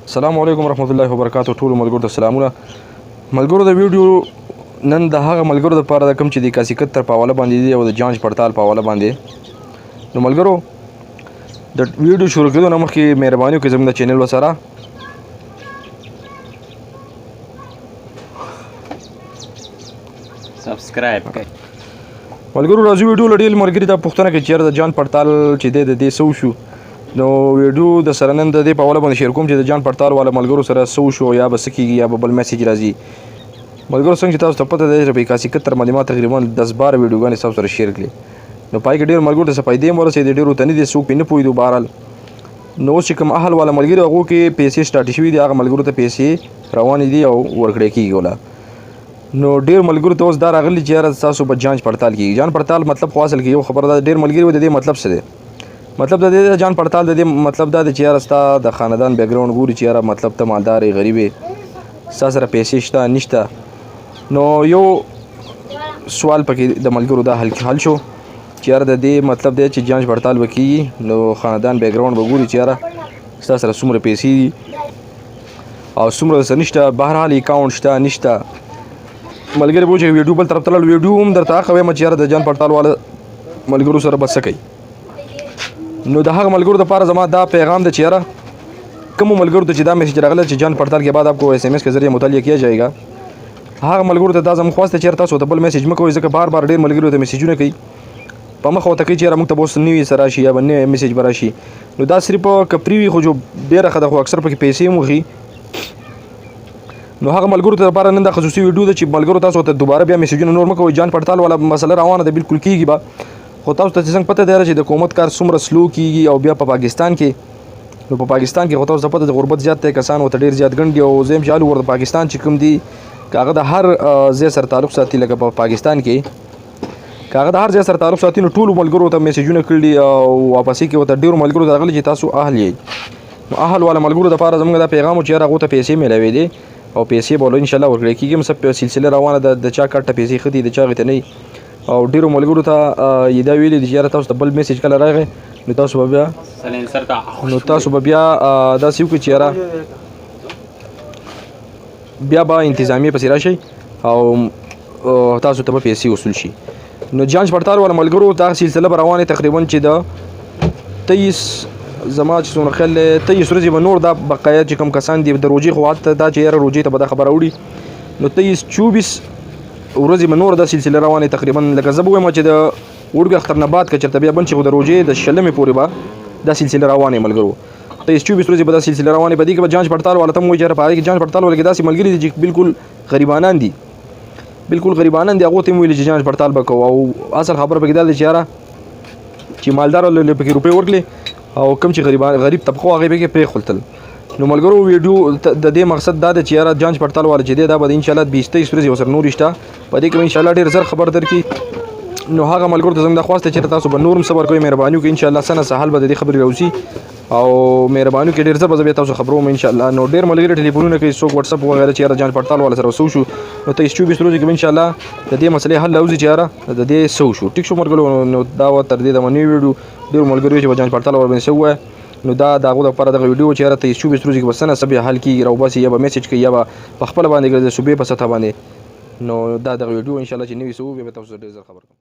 السلام علیکم ورحمت الله وبرکاتہ. ټول ملګرو ته سلامونه. ملګرو د ویډیو نن د هغه ملګرو لپاره د کوم چې د 71 په حواله باندې دی او د جانچ پړتال په حواله باندې. نو ملګرو د ویډیو شروع کېدو نه مخکې مهرباني وکړئ زموږ د چینل وسره سبسکرایب کړئ. ملګرو راځو ویډیو له ډېر ملګري ته پوښتنه کوي چې چېرته د جانچ پړتال چې دی د دې څه وشو. نو ویډیو د سره نن د دې په حواله باندې شیر کوم چې د جان پړتال والا ملګرو سره څه وشو یا به څه کېږي یا به بل میسیج راځي. ملګرو څنګه چې تاسو ته پته دی چې په 71 باندې ما تقریبا 10-12 ویډیوګانې تاسو سره شیر کړې. نو پای کې ډېر ملګرو ته څه فایدې هم ورسېدې، ډېرو ته نه دي څوک پرې نه پوهېدو. بهرحال نو اوس چې کوم اهل والا ملګري هغو کې پیسې سټارټ شوي دي، هغه ملګرو ته پیسې روانې دي او ورکړې کېږي ولا. نو ډېر ملګرو ته اوس دا راغلي چې یاره تاسو به جانچ پړتال کېږي. جان پړتال مطلب خو اصل کې یو خبره ده، ډېر ملګري د دې مطلب څه دی. مطلب د دې جان پړتال د دې مطلب دا دی چې یاره ستا د خاندان بیکګراوند ګوري چې یاره مطلب ته مالدار یې، غریب یې، ستا سره پیسې شته نشته. نو یو سوال پکې د ملګرو دا حل شو چې یاره د دې مطلب دی چې جانچ پړتال به کېږي نو خاندان بیکګراوند به ګوري چې یاره ستا سره څومره پیسې دي او څومره څه نشته، بهرحال اکاونټ شته نشته. ملګري به چې ویډیو بل طرف ته لاړ، ویډیو هم درته هغه وایم چې یاره د جان پړتال والا ملګرو سره به څه کوي. نو د هغه ملګرو لپاره زما دا پیغام دی چې یاره کومو ملګرو ته چې دا میسیج راغلی چې جان پړتال के बाद आपको SMS के ذریعے مطالعه किया जाएगा، هغه ملګرو ته دا زموږ خواست دی چې تاسو ته بل میسیج مه کوئ، ځکه بار بار ډېر ملګرو ته میسیجونه کوي په مخه ورته کوي چې یاره موږ ته به اوس نوي څه راشي یا به نوی میسیج به راشي. نو دا صرف که پري وي خو جو ډېره ښه ده، خو اکثر پکې پیسې هم وخي. نو هغه ملګرو ته لپاره نن دا خصوصي ویډیو ده چې ملګرو تاسو ته دوباره بیا میسیجونه نور مه کوئ. جان پړتال والا مسله روانه ده، بالکل کېږي به، خو تاسو ته څنګه پته دی چې د حکومت کار څومره سلو کېږي او بیا په پاکستان کې. نو په پاکستان کې خو تاسو ته پته د غربت زیات دی، کسان ورته ډېر زیات ګڼ دي او زه یم چې الو ورته پاکستان چې کوم دي که هغه د هر ځای سره تعلق ساتي، لکه په پاکستان کې که هغه د هر ځای سره تعلق ساتي، نو ټولو ملګرو ته میسیجونه کړي او واپسې کې ورته ډېرو ملګرو ته راغلي چې تاسو اهل یې. نو اهل والا ملګرو دپاره زموږ دا پیغام و چې یاره هغو ته پیسې میلاوې دي او پیسې به انشاءالله ورکړی کېږي. هم څه سلسله روانه ده، د چا کټ ته پیسې ښه دي د چا هغې ته نه. او ډېرو ملګرو ته یې دا ویلي دي چې یاره تاسو ته بل میسیج کله راغی نو تاسو به بیا داسې وکړئ چې یاره بیا به انتظامیې پسې راشئ او تاسو ته به پیسې وصول شي. نو جانچ پړتال والا ملګرو دا سلسله به روانې تقریبا چې د 23 زما چې څومره خیال دی 23 ورځې به نور دا بقایا چې کوم کسان دي د روژې خو حتی دا چې یاره روژې ته به دا خبره وړي، نو 23-24 ورځې به نور دا سلسله روانې تقریبا لکه زه به ووایم چې د وړوکي اختر نه بعد که چېرته بیا بند شي خو د روژې د 20 پورې به دا سلسله روانې ملګرو. 23-24 ورځې به دا سلسله روانې په دې کې به جانچ پړتال والا ته هم وایي چې یاره په هغې کې جانچ پړتال والا کې داسې ملګري دي چې بالکل غریبانان دي، بالکل غریبانان دي، هغو ته یې هم ویلي چې جانچ پړتال به کوو. او اصل خبره پکې دا دی چې یاره چې مالدار پکې روپۍ ورکړي او کوم چې غریب طبقه هغې پکې پرېښولتل. نو ملګرو ویډیو د دې مقصد دا دی چې یاره جانچ پړتال والا چې دی دا به انشاءالله 20-23 ورځې ورسره نورې شته، په دې کې به انشاءالله ډېر زر خبر درکړي. نو هغه ملګرو ته زموږ دا خواست دی چې تاسو به نور هم صبر کوئ، مهرباني وکړئ، انشاءالله څه نه څه حل به د دې خبرې راوځي او مهرباني وکړئ ډېر زر به زه بیا تاسو خبروم انشاءالله. نو ډېر ملګري ټلیفونونه کوي، څوک وټساپ وغیره چې یاره جانچ پړتال والا سره څه وشو. نو 23-24 ورځې کې به انشاءالله د دې مسلې حل راوځي چې یاره د دې څه وشو. ټیک شو ملګرو. نو دا وه تر دې دمه نوي ویډیو ډېرو ملګرو چې به جانچ پړتال والا باندې څه ووایه، نو دا د هغو دپاره دغه ویډیو چې یاره 23-24 ورځې کې به څه نه څه بیا حل کېږي راوباسي، یا به میسیج کوي یا به په خپله باندې د صوبې په سطحه باندې. نو دا دغه ویډیو انشاءالله چې نوي څه وو بیا به تاسو ډېر زر خبر کړم.